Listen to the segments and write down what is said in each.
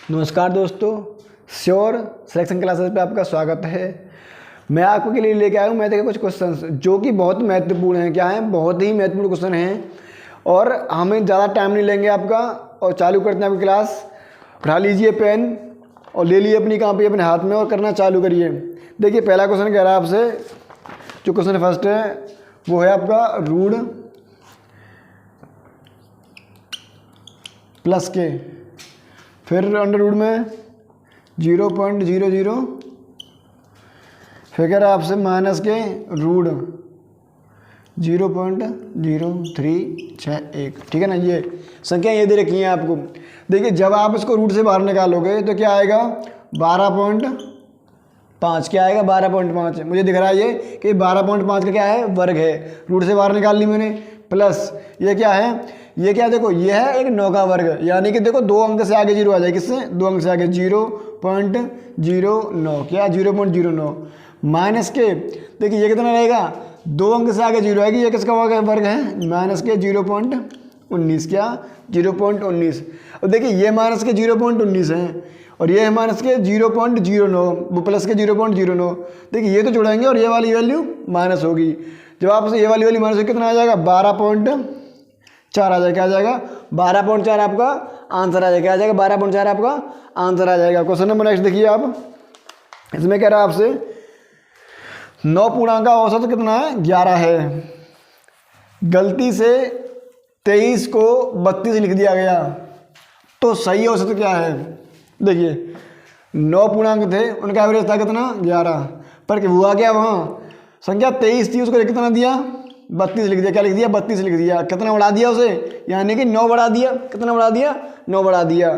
नमस्कार दोस्तों, sure selection classes पे आपका स्वागत है। मैं आपके लिए लेके आया हूँ मैथ के कुछ क्वेश्चंस जो कि बहुत महत्वपूर्ण हैं। क्या हैं? बहुत ही महत्वपूर्ण क्वेश्चन हैं और हमें ज़्यादा टाइम नहीं लेंगे आपका। और चालू करते हैं आपकी क्लास। उठा लीजिए पेन और ले लिए अपनी कॉपी अपने हाथ में और करना चालू करिए। देखिए पहला क्वेश्चन कह रहा है आपसे, जो क्वेश्चन फर्स्ट है वो है आपका रूट प्लस के, फिर अंडर रूट में 0.00, फिर कह रहा है आपसे माइनस के रूट 0.0361। ठीक है ना। ये संख्या ये दे रखी है आपको। देखिए जब आप इसको रूट से बाहर निकालोगे तो क्या आएगा? 12.5। क्या आएगा? 12.5। मुझे दिख रहा है ये कि 12.5 का क्या है? वर्ग है। रूट से बाहर निकाल ली मैंने। प्लस ये क्या है? ये क्या? देखो ये है एक 9 का वर्ग, यानी कि देखो 2 अंक से आगे 0 आ जाए। किससे? 2 अंक से आगे 0.09। क्या? 0.09 माइनस के, देखिए ये कितना रहेगा? 2 अंक से आगे 0 आएगी। ये किसका वर्ग है? माइनस के 0.19। क्या? 0.19। और देखिए ये माइनस के 0.19 है और ये है माइनस के 0.09, वो प्लस के 0.09। देखिए ये तो जुड़ेंगे और ये वाली वैल्यू माइनस होगी। जब आप ये वाली वैल्यू माइनस होगी कितना आ जाएगा? 12.4 आ जाएगा। क्या आ जाएगा? 12.4 आपका आंसर आ जाएगा। क्या आ जाएगा? 12.4 आपका आंसर आ जाएगा। क्वेश्चन नंबर नेक्स्ट देखिए आप। इसमें कह रहा है आपसे 9 पूर्णांक का औसत कितना है? 11 है। गलती से 23 को 32 लिख दिया गया, तो सही औसत क्या है? देखिए 9 पूर्णांक थे, उनका एवरेज था कितना? 11। पर हुआ क्या? वहाँ संख्या 23 थी, उसको कितना दिया? 32 लिख दिया। क्या लिख दिया? 32 लिख दिया। कितना बढ़ा दिया उसे? यानी कि 9 बढ़ा दिया। कितना बढ़ा दिया? 9 बढ़ा दिया।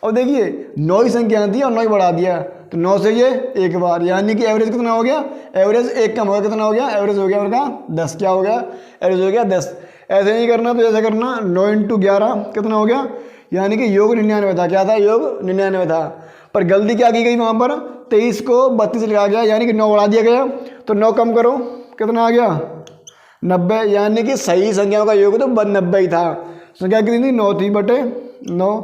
अब देखिए 9 ही संख्या थी और 9 ही बढ़ा दिया, तो 9 से ये एक बार, यानी कि एवरेज कितना हो गया? एवरेज एक कम हो गया। कितना हो गया? एवरेज हो गया उनका 10। क्या हो गया? एवरेज हो गया 10। ऐसे नहीं करना, तो ऐसे करना 9 × 11 कितना हो गया? यानी कि योग 99 था। क्या था? योग 99 था। पर गलती क्या की गई वहाँ पर? 23 को 32 लिखा गया, यानी कि 9 बढ़ा दिया गया। तो 9 कम करो, कितना आ गया? 90। यानी कि सही संख्याओं का योग तो 90 ही था। संख्या कितनी थी? 9 थी बटे 9।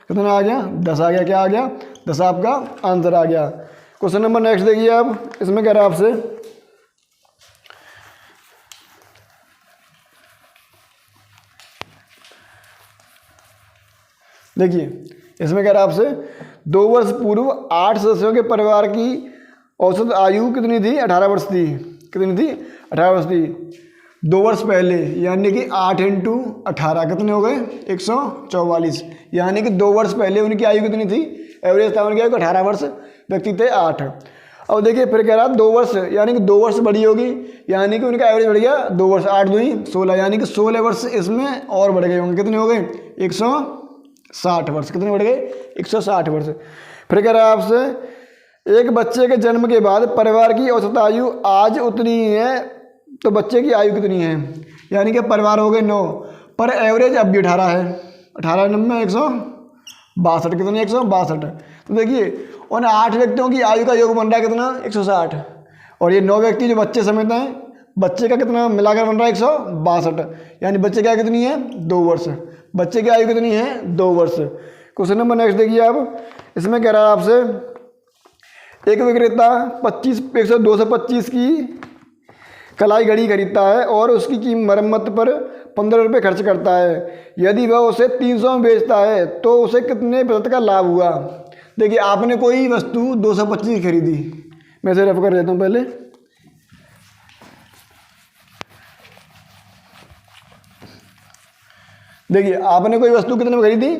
कितना आ गया? 10 आ गया। क्या आ गया? 10 आपका आंसर आ गया। क्वेश्चन नंबर नेक्स्ट देखिए आप। इसमें कह रहा है आपसे देखिए, इसमें कह रहा है आपसे 2 वर्ष पूर्व 8 सदस्यों के परिवार की औसत आयु कितनी थी? 18 वर्ष थी। कितनी थी? 18 वर्ष थी। 2 वर्ष पहले, यानी कि 8 × 18 कितने हो गए? 144। यानी कि 2 वर्ष पहले उनकी आयु कितनी थी? एवरेज था उनकी आयु 18 वर्ष, व्यक्ति थे 8। अब देखिए फिर कह रहा 2 वर्ष, यानी कि 2 वर्ष बढ़ी होगी, यानी कि उनका एवरेज बढ़ गया 2 वर्ष। 8 2 16, यानी कि 16 वर्ष इसमें और बढ़ गए होंगे। कितने हो गए? 160 वर्ष। कितने बढ़ गए? 160 वर्ष। फिर कह रहा है आपसे एक बच्चे के जन्म के बाद परिवार की औसत आयु आज उतनी ही है, तो बच्चे की आयु कितनी है? यानी कि परिवार हो गए 9, पर एवरेज अब भी 18 है। 18 9 162। कितनी? 162। तो देखिए उन 8 व्यक्तियों की आयु का योग बन रहा है कितना? 160। और ये 9 व्यक्ति जो बच्चे समेत हैं, बच्चे का कितना मिलाकर बन रहा है? 162। यानी बच्चे क्या कितनी है? 2 वर्ष। बच्चे की आयु कितनी है? 2 वर्ष। क्वेश्चन नंबर नेक्स्ट देखिए आप। इसमें कह रहा है आपसे एक विक्रेता 225 की कलाई घड़ी खरीदता है और उसकी मरम्मत पर 15 रुपये खर्च करता है। यदि वह उसे 300 में बेचता है तो उसे कितने प्रतिशत का लाभ हुआ? देखिए आपने कोई वस्तु 225 की खरीदी, मैं इसे रेफर कर देता हूँ पहले। देखिए आपने कोई वस्तु कितने में खरीदी?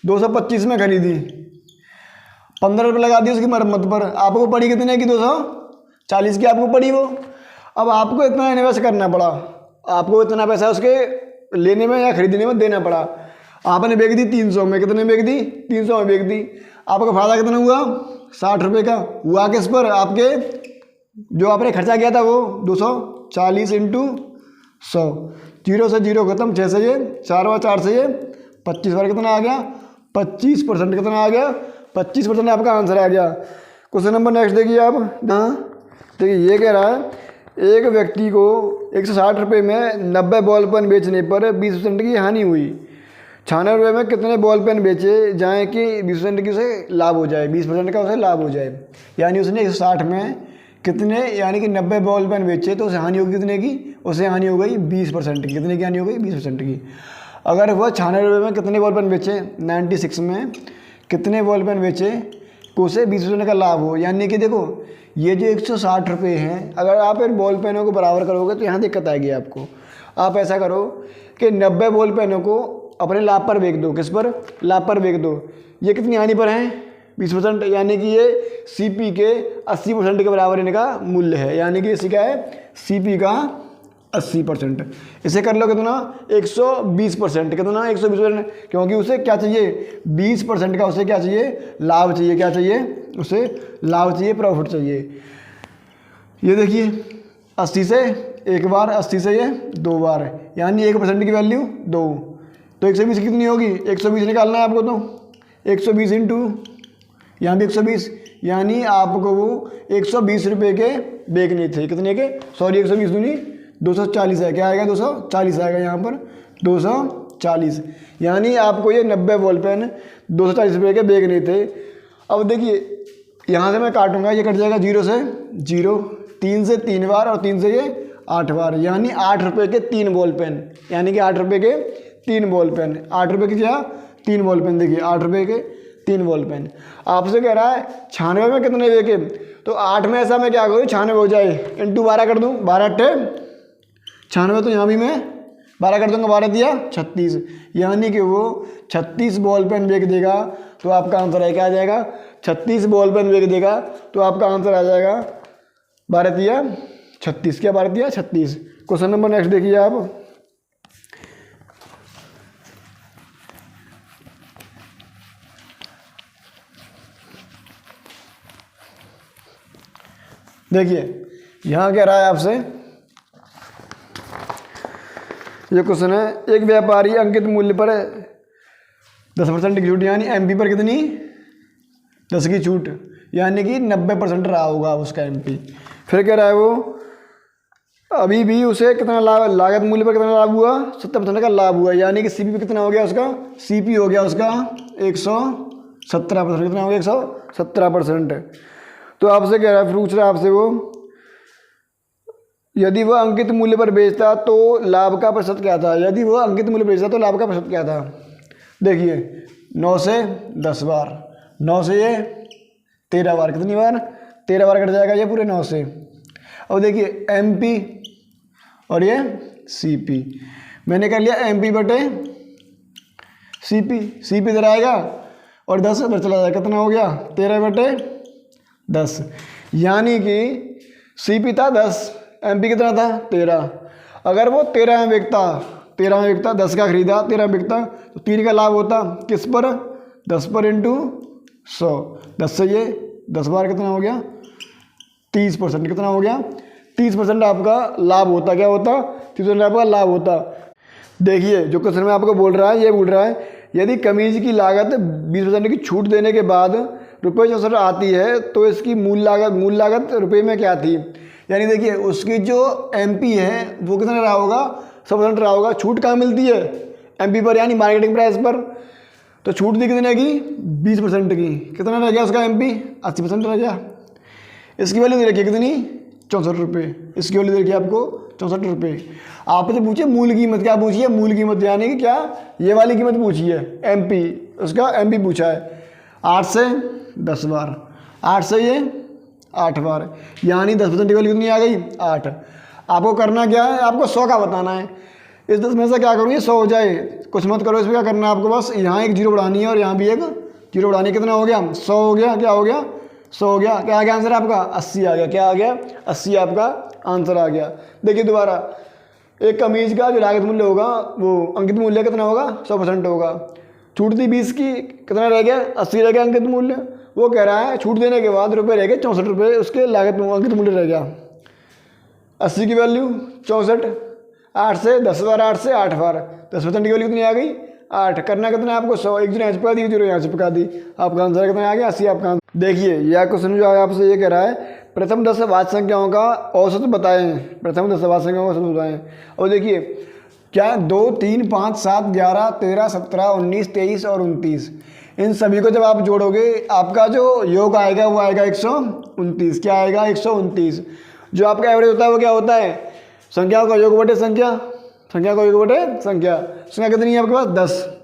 225 में खरीदी। 15 रुपये लगा दिए उसकी मरम्मत पर। आपको पड़ी कितने की? 240 की आपको पड़ी वो। अब आपको इतना इन्वेस्ट करना पड़ा, आपको इतना पैसा उसके लेने में या खरीदने में देना पड़ा। आपने बेच दी 300 में। कितने बेच दी? 300 में बेच दी। आपका फायदा कितना हुआ? 60 रुपये का हुआ। किस पर? आपके जो आपने खर्चा किया था वो 240 × 100। 0 से 0 खत्म, 6 से ये 4 और 4 से ये 25 बार। कितना आ गया? 25%। कितना आ गया? 25% आपका आंसर आ गया। क्वेश्चन नंबर नेक्स्ट देखिए आप। देखिए ये कह रहा है एक व्यक्ति को 160 रुपये में 90 बॉल पेन बेचने पर 20% की हानि हुई। 96 में कितने बॉल पेन बेचे जाएँ कि 20% की उसे लाभ हो जाए, 20% का उसे लाभ हो जाए। यानी उसने 160 में कितने यानी कि 90 बॉल पेन बेचे तो उसे हानि होगी कितने की, उसे हानि हो गई 20% की। कितने की हानि हो गई, 20% की। अगर वह 96 में कितने बॉल पेन बेचे, 96 में कितने बॉल पेन बेचे तो उसे 20% का लाभ हो। यानी कि देखो ये जो 160 रुपये हैं, अगर आप इन बॉल पेनों को बराबर करोगे तो यहाँ दिक्कत आएगी आपको। आप ऐसा करो कि 90 बॉल पेनों को अपने लाभ पर बेच दो। किस पर, लाभ पर बेच दो। ये कितनी हानि पर है, 20%। यानी कि ये सीपी के 80% के बराबर इनका मूल्य है। यानी कि इसी का है सीपी का 80%। इसे कर लो कितना, 120%। कितना, 120%। क्योंकि उसे क्या चाहिए, 20% का उसे क्या चाहिए, लाभ चाहिए। क्या चाहिए उसे, लाभ चाहिए, प्रॉफिट चाहिए। ये देखिए 80 से एक बार, 80 से ये 2 बार, यानी 1% की वैल्यू 2। तो 120 कितनी होगी, 120 निकालना है आपको। तो 120 इंटू यहाँ भी 120, यानी आपको वो 120 रुपये के बेचने थे। कितने के, सॉरी 120 दूनी 240 है। क्या आएगा, 240 आएगा यहाँ पर, 240। यानी आपको ये 90 बॉल पेन 240 रुपये के बेचने थे। अब देखिए यहाँ से मैं काटूंगा, ये कट जाएगा 0 से 0, 3 से 3 बार और 3 से ये 8 बार, यानी 8 रुपये के 3 बॉल पेन। यानी कि 8 रुपये के 3 बॉल पेन। 8 रुपये की क्या, 3 बॉल पेन। देखिए 8 रुपये के 3 बॉल पेन। आपसे कह रहा है 96 में कितने बेचे, तो 8 में ऐसा मैं क्या करूँ, 96 हो जाए, इंटू 12 कर दूँ, 12 अट्ठे 96। तो यहाँ भी मैं 12 कर दूँगा, 12 दिया 36। यानी कि वो 36 बॉल पेन बेच देगा तो आपका आंसर है क्या आ जाएगा, 36 बॉल पेन बेच देगा तो आपका आंसर आ जाएगा 12 दिया 36। क्या 12 दिया 36। क्वेश्चन नंबर नेक्स्ट देखिए आप। देखिए यहाँ कह रहा है आपसे, ये क्वेश्चन है, एक व्यापारी अंकित मूल्य पर 10% की छूट, यानी एमपी पर कितनी, 10 की छूट, यानी कि 90% रहा होगा उसका एमपी। फिर कह रहा है वो अभी भी उसे कितना लाभ, लागत मूल्य पर कितना लाभ हुआ, 70% का लाभ हुआ। यानी कि सीपी कितना हो गया उसका, सीपी हो गया उसका 117%। कितना हो गया, 117%। तो आपसे कह रहा है, पूछ रहा है आपसे वो, यदि वह अंकित मूल्य पर बेचता तो लाभ का प्रतिशत क्या था। यदि वह अंकित मूल्य पर बेचता तो लाभ का प्रतिशत क्या था। देखिए 9 से 10 बार, 9 से ये 13 बार, कितनी बार, 13 बार कट जाएगा ये पूरे 9 से। अब देखिए एमपी और ये सीपी, मैंने कर लिया एमपी बटे सीपी। सीपी इधर आएगा और 10 इधर चला जाएगा, कितना हो गया 13 बटे 10। यानी कि सीपी था 10, एमपी कितना था 13। अगर वो 13 में बिकता, 13 में बिकता, 10 का खरीदा, 13 में बिकता तो 3 का लाभ होता किस पर, 10 पर इंटू 100। 10 से ये 10 बार कितना हो गया 30%। कितना हो गया 30% आपका लाभ होता। क्या होता, 30% आपका लाभ होता। देखिए जो क्वेश्चन में आपको बोल रहा है, ये बोल रहा है यदि कमीज की लागत 20% की छूट देने के बाद ₹64 आती है तो इसकी मूल लागत रुपये में क्या थी। यानी देखिए उसकी जो एमपी है वो कितना रहा होगा, 100% रहा होगा। छूट कहाँ मिलती है, एमपी पर, यानी मार्केटिंग प्राइस पर। तो छूट दी कितने की, 20% की। कितना रह गया उसका एमपी, 80% रह गया। इसकी वैल्यू दे रखिए कितनी, 64 रुपये। इसकी वैल्यू दे रखिए आपको 64 रुपये। आपसे पूछिए मूल कीमत, क्या पूछी है, मूल कीमत, यानी कि क्या, ये वाली कीमत पूछी है, एमपी, उसका एमपी पूछा है। 8 से 10 बार, 8 से ये 8 बार, यानी 10% की वैल्यू कितनी आ गई, 8। आपको करना क्या है, आपको 100 का बताना है। इस 10 में से क्या करूँ, ये 100 हो जाए, कुछ मत करो। इसमें क्या करना है आपको, बस यहाँ एक जीरो बढ़ानी है और यहाँ भी एक जीरो बढ़ानी है। कितना हो गया, 100 हो गया। क्या हो गया, 100 हो गया। क्या आ गया आंसर आपका, 80 आ गया। क्या आ गया, 80 आपका आंसर आ गया। देखिए दोबारा, एक कमीज का जो लागत मूल्य होगा वो अंकित मूल्य कितना होगा, 100% होगा। छूट दी 20 की, कितना रह गया, 80 रह गया अंकित मूल्य। वो कह रहा है छूट देने के बाद रुपये रह गए 64 रुपये, उसके लागत अंकित मूल्य रह गया 80 की वैल्यू 64। 8 से 10 बार, 8 से 8 बार, 10% की वैल्यू कितनी आ गई, 8। करना कितना है आपको, 100। एक जीरो यहाँ से पका दी, जीरो यहाँ से पका दी, आपका आंसर कितना आ गया, 80 आपका आंसर। देखिए यह क्वेश्चन जो है आपसे ये कह रहा है प्रथम 10 वाच्य संख्याओं का औसत बताएं। प्रथम 10 वाच्य संख्याओं का औसत बताएं। और देखिए क्या है 2, 3, 5, 7, 11, 13, 17, 19, 23 और 29। इन सभी को जब आप जोड़ोगे आपका जो योग आएगा वो आएगा 129। क्या आएगा 129। जो आपका एवरेज होता है वो क्या होता है, संख्याओं का योग बटे संख्या, संख्या का योग बटे संख्या। संख्या कितनी है आपके पास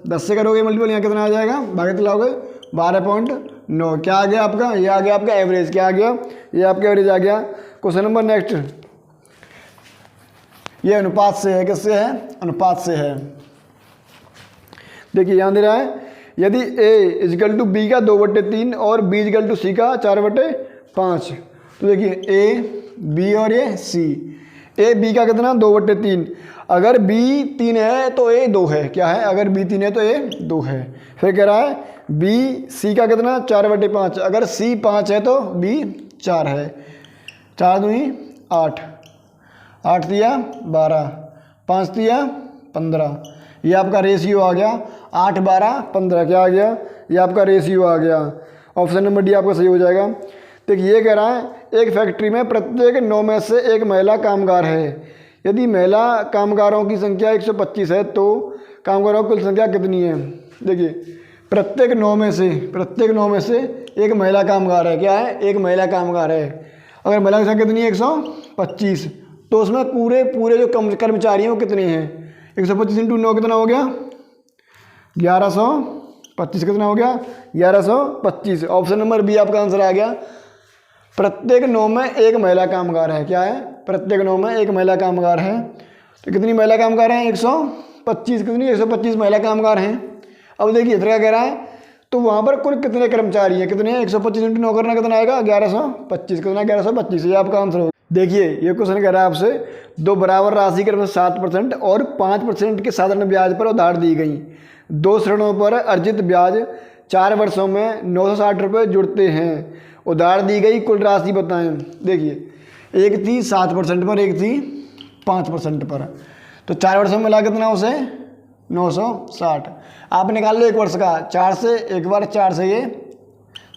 10 से करोगे मल्टीपल, यहाँ कितना आ जाएगा भागे तो लाओगे 12.9। क्या आ गया आपका, ये आ गया आपका एवरेज। क्या आ गया, ये आपका एवरेज आ गया। क्वेश्चन नंबर नेक्स्ट, ये अनुपात से है, किससे है, अनुपात से है। देखिए यहाँ दे रहा है यदि a इजकल टू बी का 2/3 और b इजकल टू सी का 4/5। तो देखिए a b और ये c, a b का कितना 2/3। अगर b 3 है तो a 2 है। क्या है, अगर b 3 है तो a 2 है। फिर कह रहा है b c का कितना 4/5। अगर c 5 है तो b 4 है। 4 दूनी 8, 8 दिया 12, 5 दिया 15। ये आपका रेशियो आ गया 8, 12, 15। क्या आ गया, ये आपका रेशियो आ गया। ऑप्शन नंबर डी आपका सही हो जाएगा। देखिए ये कह रहा है एक फैक्ट्री में प्रत्येक 9 में से एक महिला कामगार है। यदि महिला कामगारों की संख्या 125 है तो कामगारों की कुल संख्या कितनी है। देखिए प्रत्येक 9 में से एक महिला कामगार है। क्या है, एक महिला कामगार है। अगर महिला की संख्या कितनी है 125, तो उसमें पूरे जो कर्मचारी हैं वो कितने हैं। 125 × 9 कितना हो गया 1125। कितना हो गया 1125। ऑप्शन नंबर बी आपका आंसर आ गया। प्रत्येक 9 में एक महिला कामगार है। क्या है, प्रत्येक 9 में एक महिला कामगार है। तो कितनी महिला कामगार हैं 125। कितनी 125 महिला कामगार हैं। अब देखिए इधर क्या कह रहा है, तो वहाँ पर कुल कितने कर्मचारी हैं, कितने हैं 125 × 9 करना कितना आएगा 1125। कितना 1125, ये आपका आंसर होगा। देखिए ये क्वेश्चन कह रहा है आपसे दो बराबर राशि के 7% और 5% के साधारण ब्याज पर उधार दी गई। 2 ऋणों पर अर्जित ब्याज 4 वर्षों में 960 रुपये जुड़ते हैं। उधार दी गई कुल राशि बताएं। देखिए एक थी 7% पर, एक थी 5% पर। तो 4 वर्षों में मिला कितना उसे 960। आप निकाल लो 1 वर्ष का, 4 से एक बार 4 से ये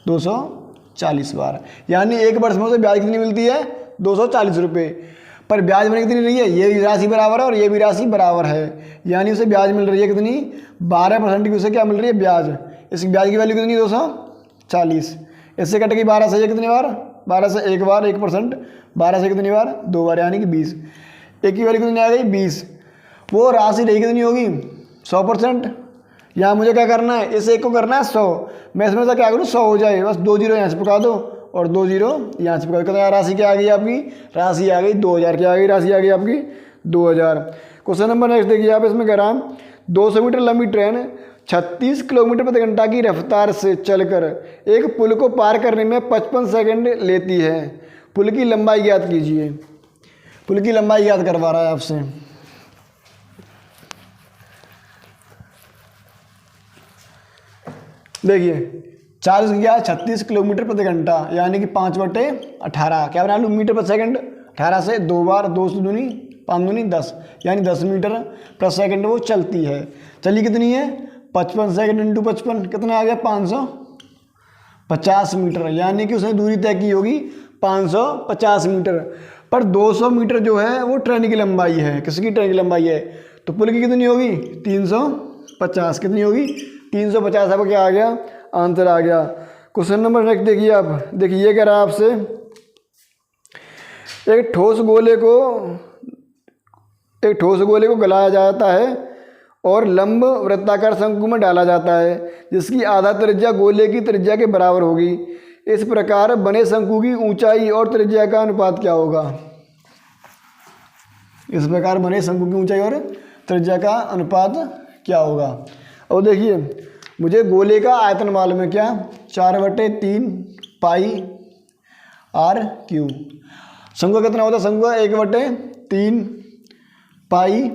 240 बार, यानी 1 वर्ष में उसे ब्याज कितनी मिलती है 240 रुपये। पर ब्याज में कितनी रही है, ये भी राशि बराबर है और ये भी राशि बराबर है, यानी उसे ब्याज मिल रही है कितनी 12% की उसे क्या मिल रही है ब्याज। इस ब्याज की वैल्यू कितनी 240। इससे कट गई 12 से, ये कितनी बार 12 से एक बार 1%, 12 से कितनी बार 2 बार, यानी कि 20। एक की वैल्यू कितनी आ गई 20। वो राशि रही कितनी होगी 100%। यहाँ मुझे क्या करना है, इस एक को करना है 100। मैं इसमें से क्या करूँ 100 हो जाए, बस 2 जीरो यहाँ से पका दो और 2 जीरो यहाँ से पका दो। कितना राशि क्या आ गई आपकी, राशि आ गई 2000। क्या आ गई, राशि आ गई आपकी 2000। क्वेश्चन नंबर नेक्स्ट देखिए आप, इसमें कह रहा 200 मीटर लंबी ट्रेन 36 किलोमीटर प्रति घंटा की रफ्तार से चलकर एक पुल को पार करने में 55 सेकंड लेती है। पुल की लंबाई ज्ञात कीजिए। पुल की लंबाई ज्ञात करवा रहा है आपसे। देखिए 4 क्या 36 किलोमीटर प्रति घंटा, यानी कि 5/18। क्या बना लूँ मीटर पर सेकंड। 18 से 2 बार, 2 से दूनी 5 दूनी 10, यानी 10 मीटर प्रति सेकंड वो चलती है। चली कितनी है 55 सेकंड इंटू 55 कितना आ गया 550 मीटर, यानी कि उसने दूरी तय की होगी 550 मीटर। पर 200 मीटर जो है वो ट्रेन की लंबाई है। किसकी, ट्रेन की लंबाई है। तो पुल की कितनी होगी 350। कितनी होगी 350। अब क्या आ गया, आंसर आ गया। क्वेश्चन नंबर नेक्स्ट देखिए आप। देखिए ये कह रहा है आपसे एक ठोस गोले को गलाया जाता है और लंब वृत्ताकार शंकु में डाला जाता है जिसकी आधा त्रिज्या गोले की त्रिज्या के बराबर होगी। इस प्रकार बने शंकु की ऊंचाई और त्रिज्या का अनुपात क्या होगा। इस प्रकार बने शंकु की ऊंचाई और त्रिज्या का अनुपात क्या होगा। और देखिए मुझे गोले का आयतन मालूम है, क्या 4/3 पाई r³। शंकु कितना होता है, शंकु 1/3 पाई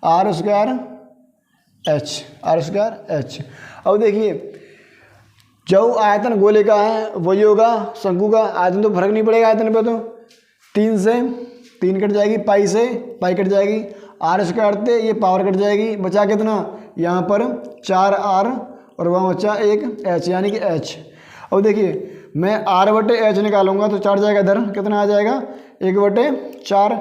r² h। अब देखिए जो आयतन गोले का है वही होगा शंकु का। आयतन तो फर्क नहीं पड़ेगा आयतन पे, तो 3 से 3 कट जाएगी, पाई से पाई कट जाएगी, r² थे ये पावर कट जाएगी, बचा कितना यहाँ पर 4r और वहाँ बचा 1 h, यानी कि h। अब देखिए मैं r/h निकालूंगा तो 4 जाएगा इधर, कितना आ जाएगा 1/4,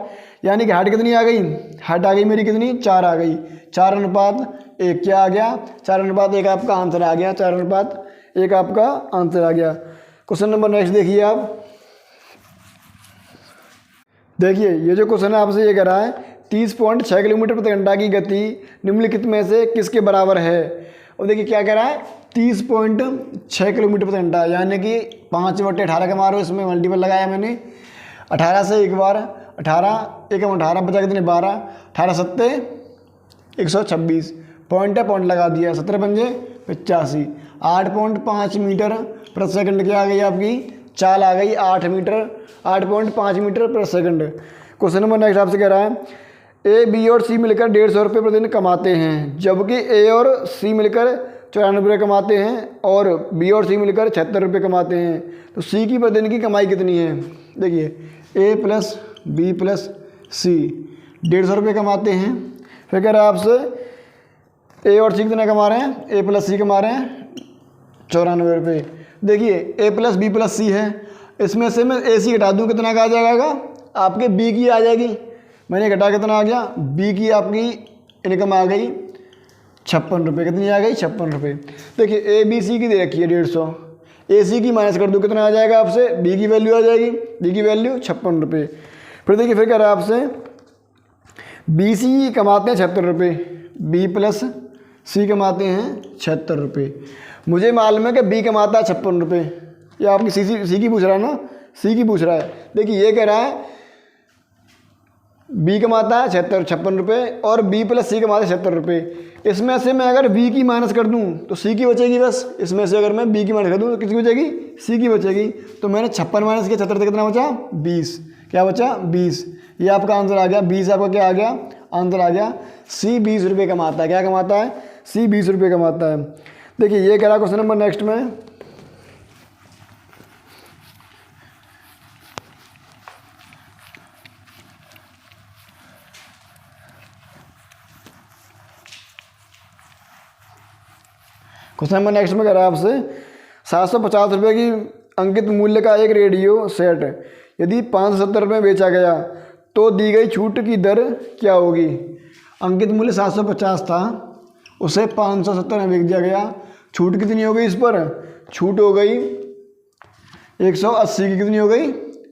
यानी कि हाइट कितनी आ गई, हाइट आ गई मेरी कितनी, 4 आ गई। 4:1 क्या आ गया, 4:1 आपका आंसर आ गया, 4:1 आपका आंसर आ गया। क्वेश्चन नंबर नेक्स्ट देखिए आप। देखिए ये जो क्वेश्चन है आपसे ये कह रहा है 30.6 किलोमीटर प्रति घंटा की गति निम्नलिखित में से किसके बराबर है। और देखिए क्या कह रहा है 30.6 किलोमीटर प्रति घंटा, यानी कि 5/18 का मारो, इसमें मल्टीपल लगाया मैंने 18 से एक बार, 18 एक 18 बचा कितने 12, 18 सत्ते 126, पॉइंट है पॉइंट लगा दिया, 17×5 = 85, 8.5 मीटर प्रति सेकंड क्या आ गई आपकी, चाल आ गई 8 मीटर, 8.5 मीटर प्रति सेकंड। क्वेश्चन नंबर नेक्स्ट आपसे कह रहा है ए बी और सी मिलकर 150 रुपये प्रतिदिन कमाते हैं, जबकि ए और सी मिलकर 94 रुपये कमाते हैं और बी और सी मिलकर 76 रुपये कमाते हैं। तो सी की प्रतिदिन की कमाई कितनी है। देखिए ए प्लस बी प्लस सी 150 रुपये कमाते हैं, फिर कह रहा है आपसे ए और सी कितना कमा रहे हैं, ए प्लस सी कमा रहे हैं 94 रुपये। देखिए ए प्लस बी प्लस सी है, इसमें से मैं ए सी घटा दूँ कितना का आ जाएगा, आपके बी की आ जाएगी, मैंने घटा कितना आ गया, बी की आपकी इनकम आ गई 56 रुपये, कितनी आ गई 56 रुपये। देखिए ए बी सी की दे रखी है 150, ए सी की माइनस कर दो कितना आ जाएगा आपसे, बी की वैल्यू आ जाएगी, बी की वैल्यू 56 रुपये। फिर देखिए फिर कह रहा है आपसे बी सी कमाते हैं 76 रुपये, बी प्लस सी कमाते हैं 76 रुपये। मुझे मालूम है कि बी कमाता है 56 रुपये, ये आपकी सी की पूछ रहा है ना, सी की पूछ रहा है। देखिए ये कह रहा है बी कमाता है 56 रुपये और बी प्लस सी कमाता है 76 रुपये। इसमें से मैं अगर बी की माइनस कर दूं तो सी की बचेगी बस, इसमें से अगर मैं बी की माइनस कर दूं तो किसकी बचेगी, सी की बचेगी। तो मैंने 56 माइनस किया 76 से कितना बचा 20, क्या बचा 20, ये आपका आंसर आ गया 20, आपका क्या आ गया आंसर आ गया। सी 20 रुपये कमाता है, क्या कमाता है, सी 20 रुपये कमाता है। देखिए ये कह रहा क्वेश्चन नंबर नेक्स्ट में, क्वेश्चन नंबर नेक्स्ट में कह रहा है आपसे 750 रुपये की अंकित मूल्य का एक रेडियो सेट यदि 570 रुपये में बेचा गया तो दी गई छूट की दर क्या होगी। अंकित मूल्य 750 था, उसे 570 में बेच दिया गया, छूट कितनी हो गई इस पर, छूट हो गई 180 की, कितनी हो गई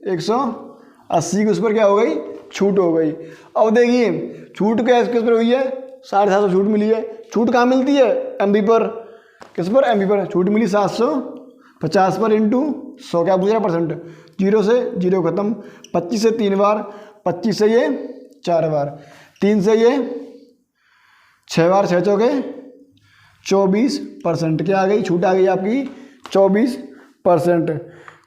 180 की, उस पर क्या हो गई छूट हो गई। अब देखिए छूट किस पर हुई है, 750 छूट मिली है, छूट कहाँ मिलती है एमबी पर, किस पर एमबी पर, छूट मिली 750 पर इंटू 100, क्या पूछ रहा परसेंट, 0 से 0 खत्म, 25 से 3 बार, 25 से ये 4 बार, 3 से ये 6 बार, 6 चौके 24%, क्या आ गई छूट आ गई आपकी 24%।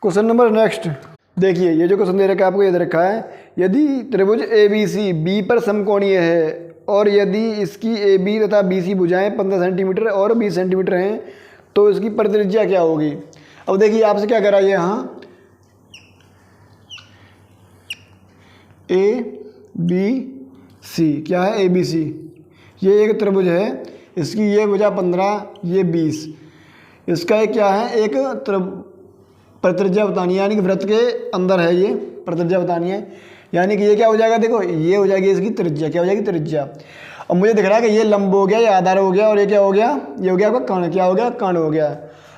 क्वेश्चन नंबर नेक्स्ट देखिए, ये जो क्वेश्चन दे रखा है आपको, ये दे रखा है यदि त्रिभुज ए बी सी बी पर समकोणीय है और यदि इसकी ए बी तथा बी सी भुजाएं 15 सेंटीमीटर और 20 सेंटीमीटर हैं तो इसकी परित्रिज्या क्या होगी। अब देखिए आपसे क्या करा है यहाँ, ए बी सी क्या है, ए बी सी, ये एक त्रिभुज है, इसकी ये भुजा 15, ये 20, इसका एक क्या है एक परित्रिज्या बतानी है, यानी कि वृत्त के अंदर है ये परित्रिज्या बतानी है, यानी कि ये क्या हो जाएगा, देखो ये हो जाएगी इसकी त्रिज्या, क्या हो जाएगी त्रिज्या। अब मुझे दिख रहा है कि ये लंब हो गया, ये आधार हो गया और ये क्या हो गया, ये हो गया आपका कर्ण, क्या हो गया कर्ण हो गया।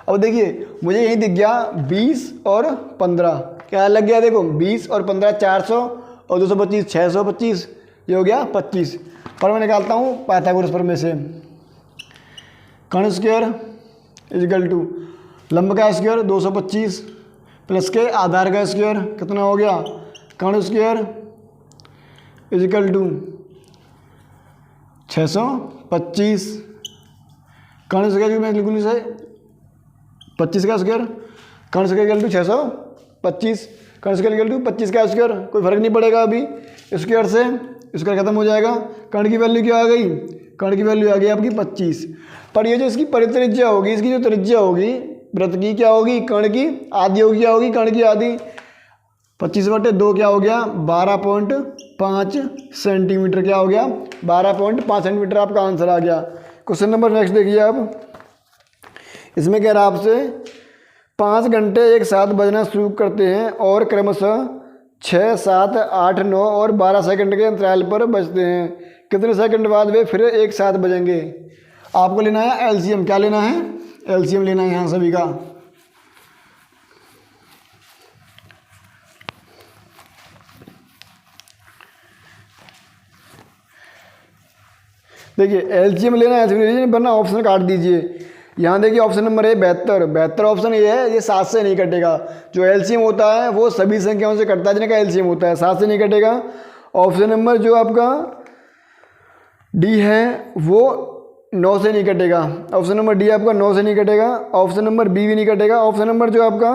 अब देखिए मुझे यही दिख गया 20 और 15, क्या लग गया देखो 20 और 15 400 और 225 625, ये हो गया 25। पर मैं निकालता हूँ पाइथागोरस प्रमेय से, कर्ण स्क्वायर इक्वल टू लंब का स्क्वायर 225 प्लस के आधार का स्क्वायर कितना हो गया, कर्ण स्क्वायर इक्वल टू 625, कर्ण स्क्वायर में लिखूँ इसे 25 का स्क्वायर, कर्ण स्क्वायर इक्वल टू 625, कर्ण स्क्वायर इक्वल टू 25 का स्क्वायर, कोई फर्क नहीं पड़ेगा अभी, स्क्वायर से स्क्वायर खत्म हो जाएगा। कर्ण की वैल्यू क्या आ गई, कर्ण की वैल्यू आ गई आपकी 25। पर ये जो इसकी परित्रिज्या होगी, इसकी जो त्रिज्या होगी वृत्त की क्या होगी, कर्ण की आधी होगी, क्या होगी कर्ण की आधी, 25/2 क्या हो गया 12.5 सेंटीमीटर, क्या हो गया 12.5 सेंटीमीटर, आपका आंसर आ गया। क्वेश्चन नंबर नेक्स्ट देखिए आप, इसमें कह रहा है आपसे 5 घंटे एक साथ बजना शुरू करते हैं और क्रमशः 6, 7, 8, 9 और 12 सेकंड के अंतराल पर बजते हैं। कितने सेकंड बाद वे फिर एक साथ बजेंगे? आपको लेना है एलसीएम। क्या लेना है? एलसीएम लेना है यहाँ सभी का। देखिए एलसीएम लेना है, लीजिए, वरना ऑप्शन काट दीजिए। यहाँ देखिए ऑप्शन नंबर है 72। 72 ऑप्शन ये है, ये 7 से नहीं कटेगा। जो एलसीएम होता है वो सभी संख्याओं से कटता है जिनका एलसीएम होता है, 7 से नहीं कटेगा। ऑप्शन नंबर जो आपका डी है वो 9 से नहीं कटेगा। ऑप्शन नंबर डी आपका 9 से नहीं कटेगा। ऑप्शन नंबर बी भी नहीं कटेगा। ऑप्शन नंबर जो आपका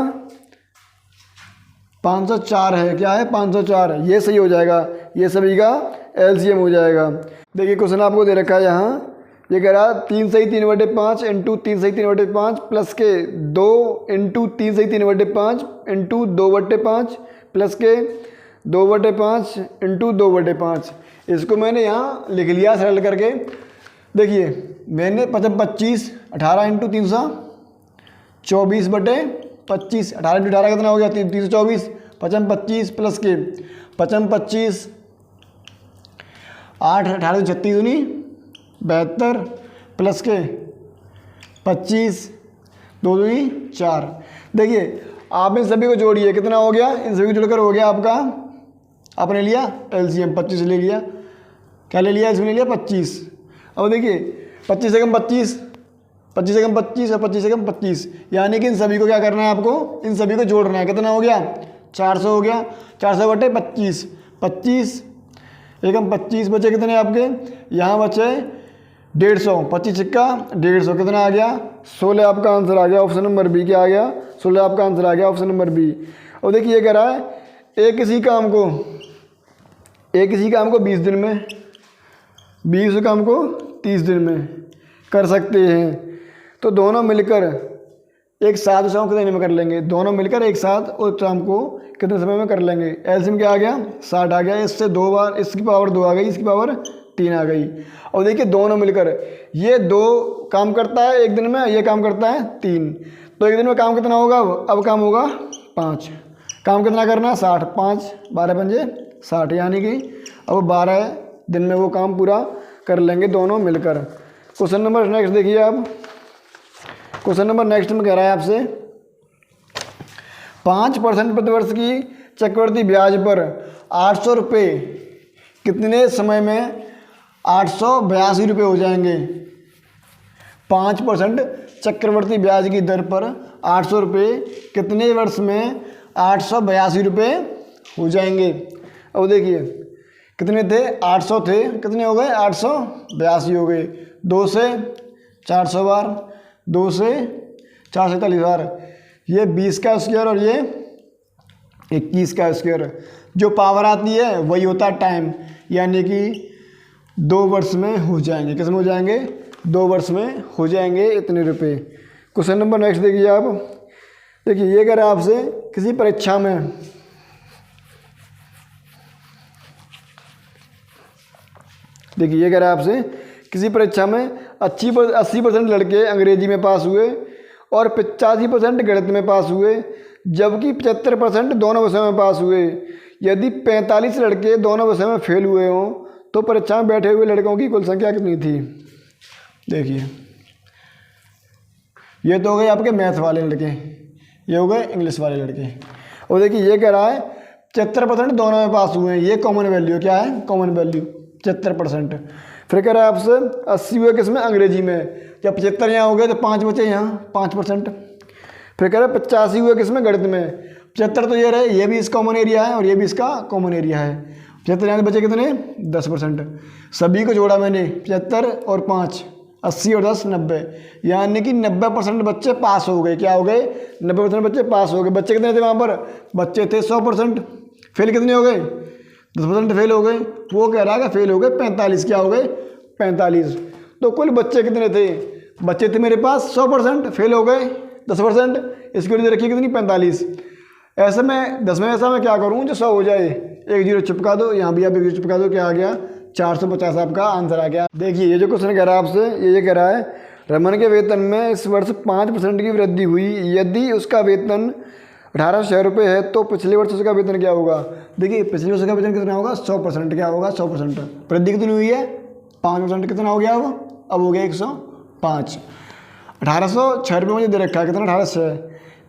504 है, क्या है 504, ये सही हो जाएगा। ये सभी का एलसीएम हो जाएगा। देखिए क्वेश्चन आपको दे रखा है यहाँ, ये कह रहा है 3 सही 3/5 इंटू 3 सही 3/5 प्लस के 2 इंटू 3 सही 3/5 इंटू 2/5 प्लस के 2/5 इंटू 2/5। इसको मैंने यहाँ लिख लिया सरल करके। देखिए मैंने 25 18 इंटू 324/25, 18 इंटू 18 कितना हो गया 324, 25 प्लस के 25 8 18 36 दूनी 72 प्लस के 25 2 दूनी 4। देखिए आप इन सभी को जोड़िए, कितना हो गया? इन सभी को जोड़कर हो गया आपका, आपने लिया एलसीएम 25 ले लिया। क्या ले लिया? इसमें ले लिया 25। अब देखिए 25 से कम 25, 25 से कम 25 और 25 से कम 25, यानी कि इन सभी को क्या करना है आपको? इन सभी को जोड़ना है। कितना हो गया? 400 हो गया। 400/25, 25 एकम 25 बचे कितने आपके? यहाँ बचे 150, 25 सिक्का 150, कितना आ गया? 16 आपका आंसर आ गया। ऑप्शन नंबर बी क्या आ गया? 16 आपका आंसर आ गया, ऑप्शन नंबर बी। और देखिए ये कह रहा है एक किसी काम को 20 दिन में, 20 काम को 30 दिन में कर सकते हैं, तो दोनों मिलकर एक साथ उस काम कितने दिन में कर लेंगे? दोनों मिलकर एक साथ उस काम को कितने समय में कर लेंगे? एलसीएम क्या आ गया? 60 आ गया। इससे 2 बार इसकी पावर 2 आ गई, इसकी पावर 3 आ गई। और देखिए दोनों मिलकर ये 2 काम करता है एक दिन में, ये काम करता है 3, तो एक दिन में काम कितना होगा? अब काम होगा 5। काम कितना करना है? 60, 5 12 पंजे 60, यानी कि अब 12 दिन में वो काम पूरा कर लेंगे दोनों मिलकर। क्वेश्चन नंबर नेक्स्ट देखिए आप। क्वेश्चन नंबर नेक्स्ट में कह रहा है आपसे 5% प्रतिवर्ष की चक्रवृद्धि ब्याज पर 800 रुपये कितने समय में 882 रुपये हो जाएंगे? 5% चक्रवृद्धि ब्याज की दर पर 800 रुपये कितने वर्ष में 882 रुपये हो जाएंगे? अब देखिए कितने थे? 800 थे, कितने हो गए? 882 हो गए। 2 से 400 बार, 2 से 447 बार, ये 20 का स्क्वायर और ये 21 का स्क्वायर। जो पावर आती है वही होता है टाइम, यानी कि 2 वर्ष में हो जाएंगे। किस में हो जाएंगे? 2 वर्ष में हो जाएंगे इतने रुपए। क्वेश्चन नंबर नेक्स्ट देखिए आप। देखिए ये कह रहा है आपसे किसी परीक्षा में देखिए ये कह रहा है आपसे किसी परीक्षा में 80% लड़के अंग्रेजी में पास हुए और 85% गणित में पास हुए, जबकि 75% दोनों विषयों में पास हुए। यदि 45 लड़के दोनों विषयों में फेल हुए हों तो परीक्षा में बैठे हुए लड़कों की कुल संख्या कितनी थी? देखिए ये तो हो गए आपके मैथ वाले लड़के, ये हो गए इंग्लिश वाले लड़के। और देखिए ये कह रहा है 75% दोनों में पास हुए हैं, ये कॉमन वैल्यू क्या है? Common value 75%। फिर कह रहा है आपसे 80 हुए किसमें? अंग्रेजी में। जब 75 यहाँ हो गए तो 5 बचे यहाँ 5%। फिर कह रहा है 85 हुए किसमें? गणित में। 75 तो ये रहे, ये भी इसका कॉमन एरिया है और ये भी इसका कॉमन एरिया है। 75 यहाँ बचे कितने? 10%। सभी को जोड़ा मैंने, 75 और 5, 80 और 10 90, यानी कि 90% बच्चे पास हो गए। क्या हो गए? 90% बच्चे पास हो गए। बच्चे कितने थे वहाँ पर? बच्चे थे 100%। फेल कितने हो गए? 10% फेल हो गए। वो कह रहा है कि फेल हो गए 45। क्या हो गए? 45। तो कुल बच्चे कितने थे? बच्चे थे मेरे पास 100%, फेल हो गए 10%। इसके लिए रखिए कितनी? 45। ऐसे में 10 में ऐसा मैं क्या करूँ जो 100 हो जाए? 1 0 चिपका दो, यहाँ भी आप 1 0 चिपका दो। क्या आ गया? 450 आपका आंसर आ गया। देखिए ये जो क्वेश्चन कह रहा है आपसे, ये कह रहा है रमन के वेतन में इस वर्ष 5% की वृद्धि हुई। यदि उसका वेतन 1806 है तो पिछले वर्ष उसका वेतन क्या होगा? देखिए पिछले वर्ष का वेतन कितना होगा? 100%। क्या होगा? 100%। वृद्धि कितनी हुई है? 5%। कितना हो गया अब हो गया 105। 1806 मुझे दे रखा है, कितना? 1806।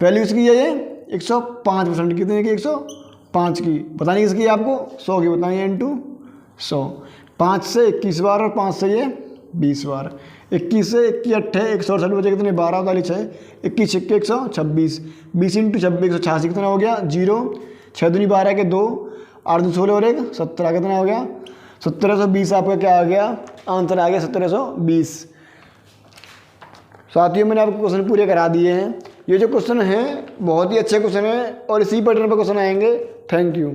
वैल्यू इसकी है ये 105%। कितने की? 105 की। बतानी किसकी है आपको? 100 की बतानी है, इंटू 100। 5 से 21 बार और 5 से ये 20 बार। 21 से 21 8 168 बचे कितने? 12 वाली 6 21 6 126। 20 इंटू 26 186। कितना हो गया? 0। 6 दूनी 12 के 2 8 2 16 और 1 17। कितना हो गया? 1720 आपका क्या आ गया? आंसर आ गया 1720। साथियों मैंने आपको क्वेश्चन पूरे करा दिए हैं। ये जो क्वेश्चन है बहुत ही अच्छे क्वेश्चन है और इसी पैटर्न पर क्वेश्चन आएंगे। Thank you.